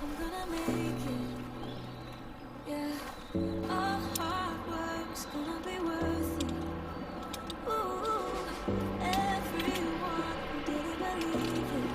I'm gonna make it. Yeah, our hard work's gonna be worth it. Ooh, everyone who didn't believe it.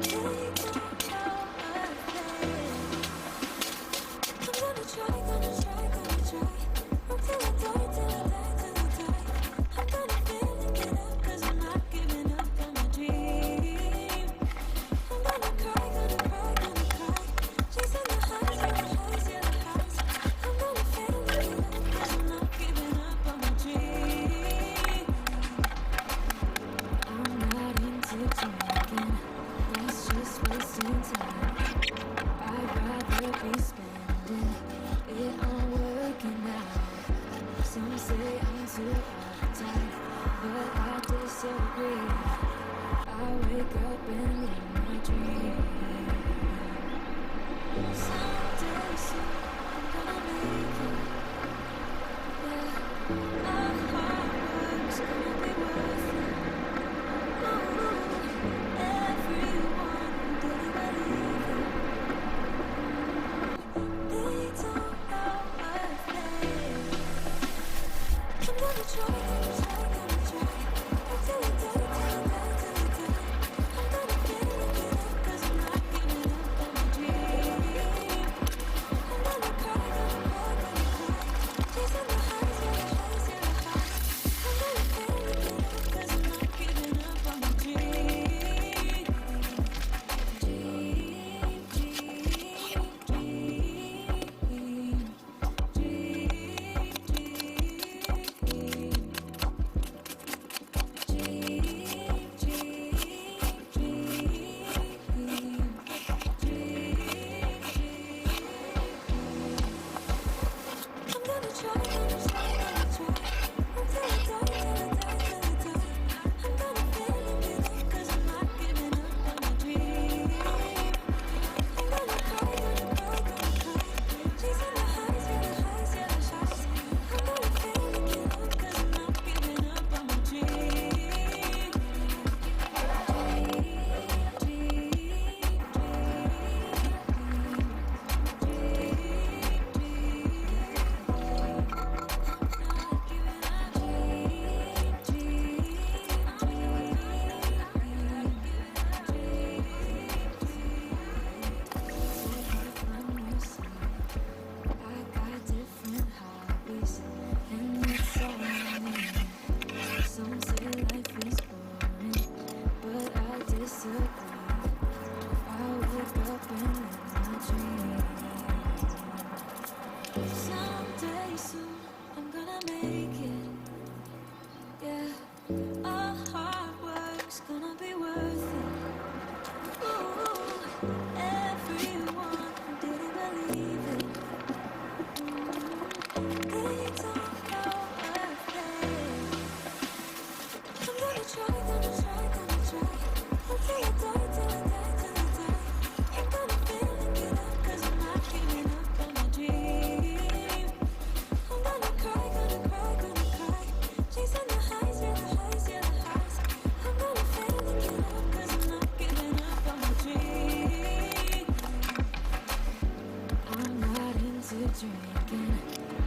They don't know a thing. I'm gonna try, gonna try, gonna try. Until I die, till I die, till I die. I'm gonna fail and get up, 'cause I'm not giving up on my dream. I'm gonna cry, gonna cry, gonna cry. Chasing the highs, yeah, the highs, yeah, the highs. I'm gonna fail and get up, 'cause I'm not giving up on my dream. I'm not into drinking, that's just wasting time. I'd rather be spending it on working out. Some say I'm too uptight, but I disagree. I wake up and live my dream. Someday soon I'm gonna make it. Yeah, our hard work's gonna be worth it. Ooh, everyone who didn't believe it. They don't know a thing. I'm gonna try, gonna try, gonna try. Until I die, till I die, till I die. I'm gonna fail and get up, 'cause I'm not giving up on my dream. I'm gonna cry, gonna cry, gonna cry. Chasing the highs, yeah, the highs, yeah, the highs. I'm gonna fail and get up, 'cause I'm not giving up on my dream. Dream, dream, dream. Someday soon I'm gonna make it. Yeah, our hard work's gonna be worth it. Ooh, everyone who didn't believe it. They don't know a thing. I'm gonna try, gonna try, gonna try. Until I die, till I die, till I die. I'm gonna fail and get up, 'cause I'm not giving up on my dream. I'm gonna cry, gonna cry, gonna cry. Chasing the highs, yeah, the highs, yeah, the highs. I'm gonna fail and get up, 'cause I'm not giving up on my dream. I'm not into drinking,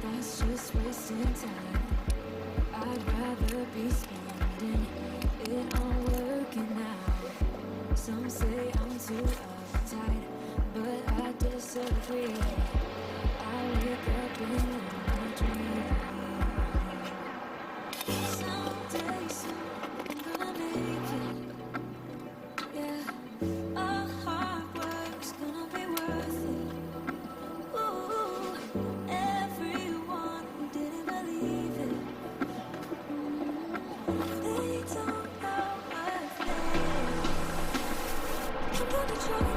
that's just wasting time. I'd rather be spending it on working out. Some say I'm too uptight, but I disagree. I wake up and live my dream. Someday soon I'm gonna make it. Yeah, our hard work's gonna be worth it. Ooh, everyone who didn't believe it. They don't know a thing. I'm gonna try.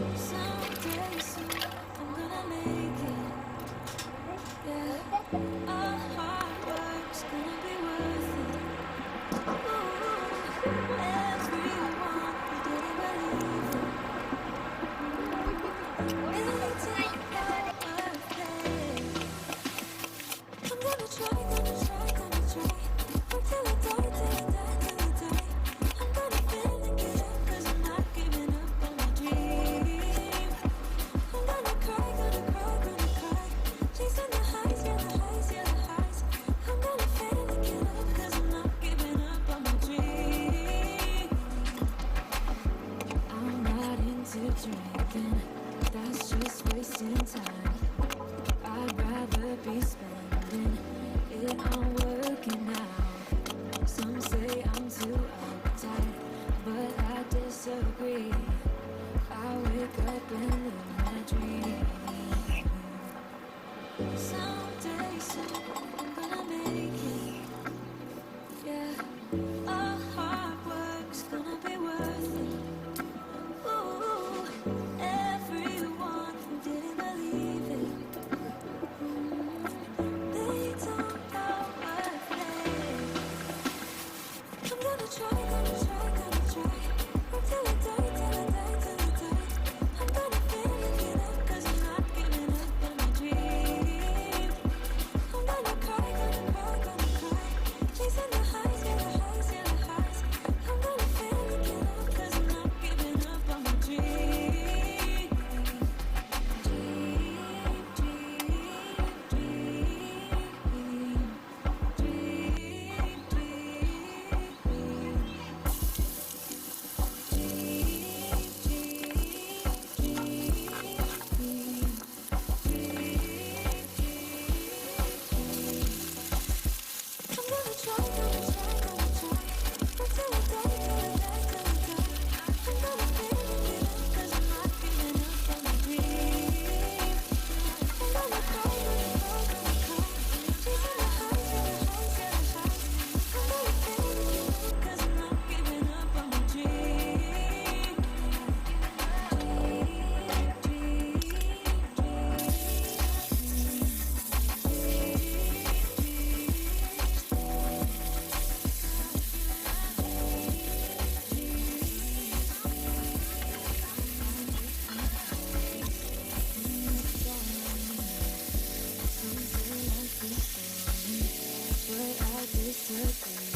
Someday soon, I'm gonna make it. Yeah, our hard work's gonna be worth it. Ooh, everyone who didn't believe it, they don't know worth it. I'm gonna try, gonna try, gonna try. Until I die, till I die, till I die. I'm gonna fail and get up, 'cause I'm not giving up on my dream. I'm gonna cry, gonna cry, gonna cry. Chasing the highs, yeah, the highs, yeah, the highs. I'm gonna fail and get up, 'cause I'm not giving up on my dream. I'm not into drinking, that's just wasting time. I'd rather be spending it on working out. Some say I'm too uptight, but I disagree. I wake up and live my dream. Someday soon, I'm gonna make it. Yeah, our hard work's gonna be worth it. Ooh, everyone who didn't believe it, they don't know worth it. I'm gonna try, gonna try, gonna try. Until I die, till I die, till I die. I'm gonna fail and get up, 'cause I'm not giving up on my dream. I'm gonna cry, gonna cry, gonna cry. Chasing the highs, yeah, the highs, yeah, the highs. I'm gonna fail and get up, 'cause I'm not giving up on my dream. Dream, dream, dream. Dream, dream, dream. I'm gonna try, gonna try, gonna try. Until I die, till I die, till I die. I'm gonna fail and get up, 'cause I'm not giving up on my dream. I'm gonna cry, gonna cry, gonna cry. Chasing the highs, yeah, the highs, yeah, the highs. I'm gonna fail and get up, 'cause I'm not giving up on my dream. But I disagree.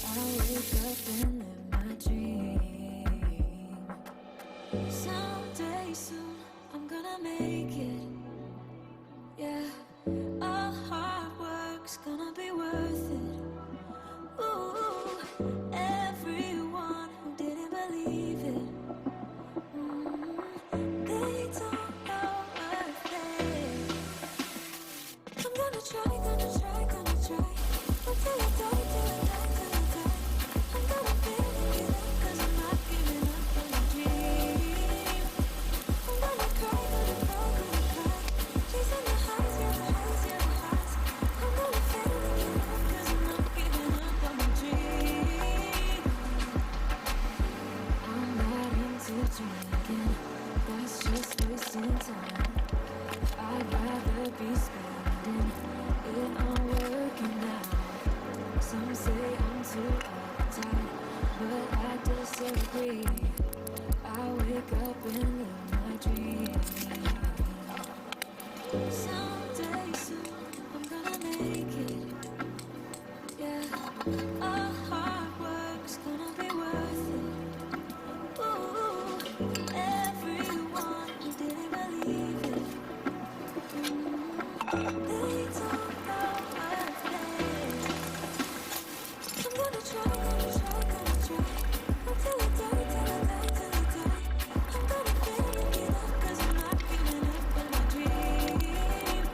I wake up and live my dream. Someday soon, I'm gonna make it. Yeah, our hard work's gonna be worth it. Ooh, everyone who didn't believe it, they don't know worth it. I'm gonna try, gonna try, gonna try. Until I die, till I die, till I die. I'm gonna fail and get up, 'cause I'm not giving up on my dream. I'm gonna cry, gonna cry, gonna cry. Chasing the highs, yeah, the highs, yeah, the highs. I'm gonna fail and get up, 'cause I'm not giving up on my dream. I'm not into drinking, that's just wasting time. I'd rather be spending it on working out. Some say I'm too uptight, but I disagree. I wake up and live my dream. Someday soon, I'm gonna make it. Yeah, our hard work's gonna be worth it. Ooh, everyone who didn't believe it, they don't know worth it. I'm gonna try, gonna try, gonna try. Until I die, till I die, till I die. I'm gonna fail and get up, 'cause I'm not giving up on my dream.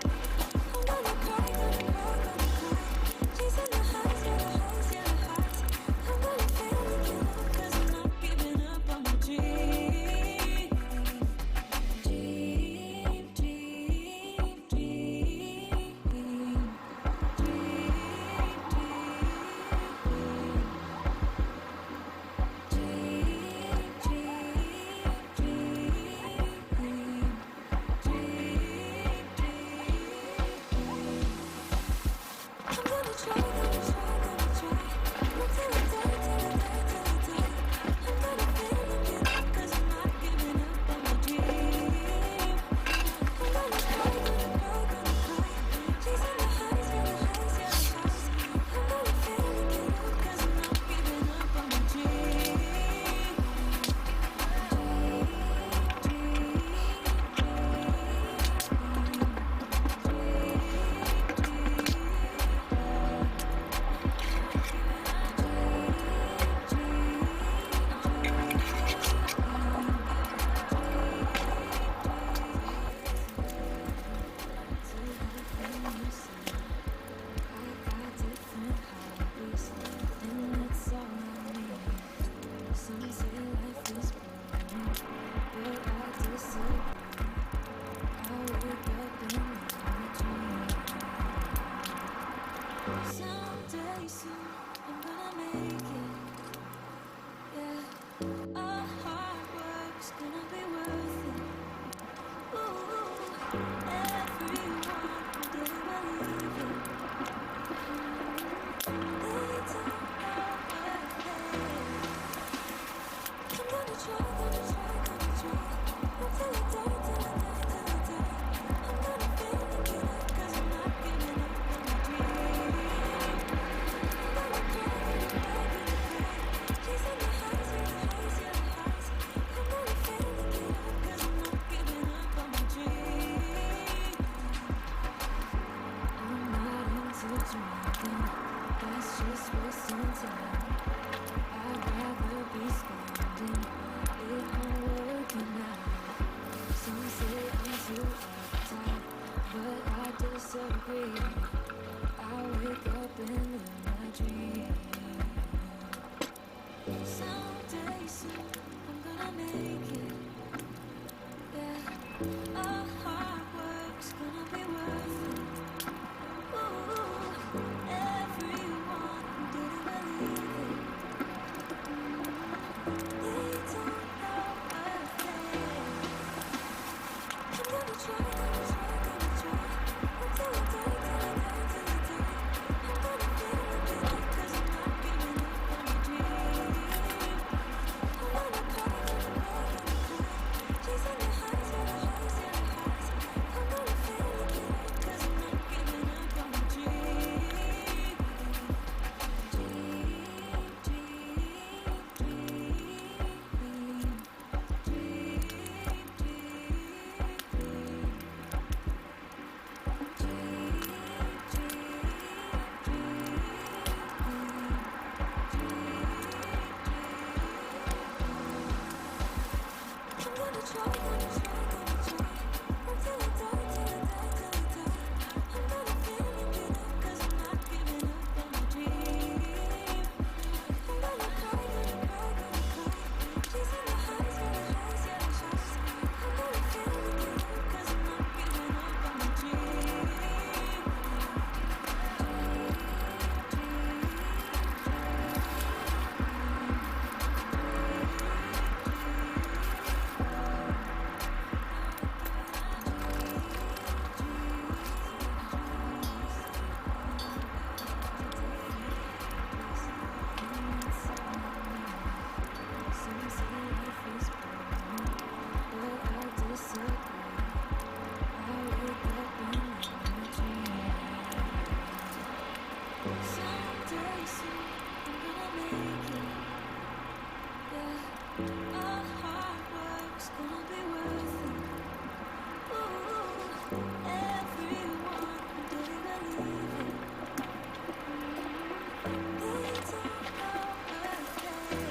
I'm gonna cry, gonna cry, gonna cry. Chasing the highs, yeah, the highs, yeah, the highs. try, gonna try, gonna try. Until I die, till I die, till I die. I'm gonna finish it up, 'cause I'm not giving up on my dream. I'm gonna cry, gonna cry, gonna cry. Chasing the highs, yeah, the highs, yeah, the highs. I'm gonna finish it up, 'cause I'm not giving up on my dream. Some say life is boring, but I disagree. I wake up in energy. Someday soon I'm gonna make it. Yeah, our hard work's gonna be worth it. Ooh, everyone really believe it. They don't know birthday.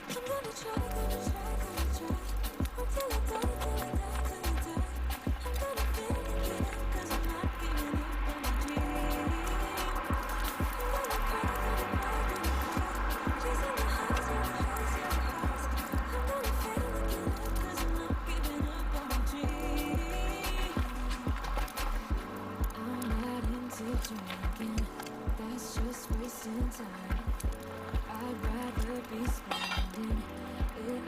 I'm gonna try, gonna try, gonna try. Until I die, till I die, till I die. I'm gonna finish it up, 'cause I'm not giving up on my dream. I'm gonna cry, gonna cry, gonna cry. Chasing the highs, yeah, the highs, yeah, the highs. I'm gonna finish it up, 'cause I'm not giving up on my dream. I'm not into drinking, that's just wasting time. I'd rather be spending it